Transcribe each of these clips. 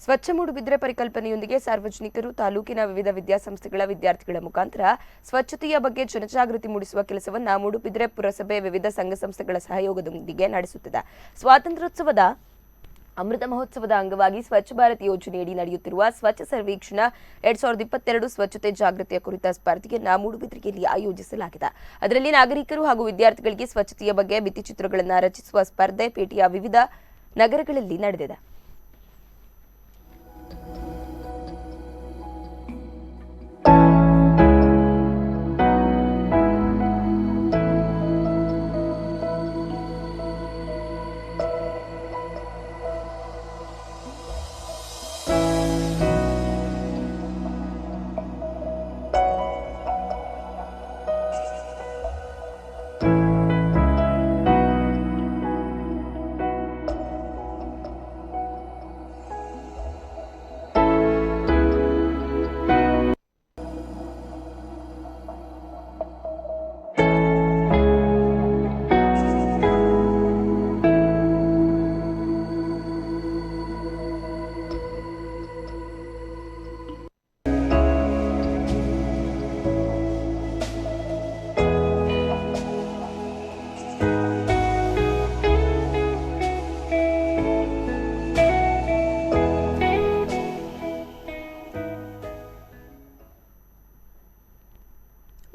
ಸ್ವಚ್ಛ ಮೂಡುಬಿದ್ರೆ ಪರಿಕಲ್ಪನೆಯೊಂದಿಗೆ ಸಾರ್ವಜನಿಕರು ತಾಲೂಕಿನ ವಿವಿಧ ವಿದ್ಯಾಸಂಸ್ಥೆಗಳ ವಿದ್ಯಾರ್ಥಿಗಳ ಮುಖಾಂತರ ಸ್ವಚ್ಛತೆಯ ಬಗ್ಗೆ ಜನಜಾಗೃತಿ ಮೂಡಿಸುವ ಕೆಲಸವನ್ನು ಮೂಡುಬಿದ್ರೆ ಪುರಸಭೆ ವಿವಿಧ ಸಂಘ ಸಂಸ್ಥೆಗಳ ಸಹಯೋಗದೊಂದಿಗೆ ನಡೆಸುತ್ತಿದೆ. ಸ್ವಾತಂತ್ರ್ಯೋತ್ಸವದ ಅಮೃತ ಮಹೋತ್ಸವದ ಅಂಗವಾಗಿ ಸ್ವಚ್ಛ ಭಾರತ್ ಯೋಜನೆಯಡಿ ನಡೆಯುತ್ತಿರುವ ಸ್ವಚ್ಛ ಸರ್ವೇಕ್ಷಣ 2022 ಸ್ವಚ್ಛತೆ ಜಾಗೃತಿಯ ಕುರಿತ ಸ್ಪರ್ಧೆಯನ್ನು ಮೂಡುಬಿದ್ರೆಯಲ್ಲಿ ಆಯೋಜಿಸಲಾಗಿದೆ. ಅದರಲ್ಲಿ ನಾಗರಿಕರು ಹಾಗೂ ವಿದ್ಯಾರ್ಥಿಗಳಿಗೆ ಸ್ವಚ್ಛತೆಯ ಬಗ್ಗೆ ಭಿತ್ತಿಚಿತ್ರಗಳನ್ನು ರಚಿಸುವ ಸ್ಪರ್ಧೆ ಪೇಟೆಯ ವಿವಿಧ ನಗರಗಳಲ್ಲಿ ನಡೆದಿದೆ.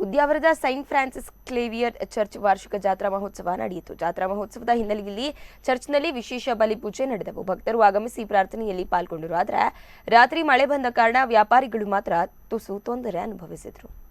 ಉದ್ಯಾವರದ ಸೈಂಟ್ ಫ್ರಾನ್ಸಿಸ್ ಕ್ಲೇವಿಯರ್ ಚರ್ಚ್ ವಾರ್ಷಿಕ ಜಾತ್ರಾ ಮಹೋತ್ಸವ ನಡೆಯಿತು. ಜಾತ್ರಾ ಮಹೋತ್ಸವದ ಹಿನ್ನೆಲೆಯಲ್ಲಿ ಚರ್ಚ್ನಲ್ಲಿ ವಿಶೇಷ ಬಲಿಪೂಜೆ ನಡೆದವು. ಭಕ್ತರು ಆಗಮಿಸಿ ಪ್ರಾರ್ಥನೆಯಲ್ಲಿ ಪಾಲ್ಗೊಂಡರು. ಆದರೆ ರಾತ್ರಿ ಮಳೆ ಬಂದ ಕಾರಣ ವ್ಯಾಪಾರಿಗಳು ಮಾತ್ರ ತುಸು ತೊಂದರೆ ಅನುಭವಿಸಿದರು.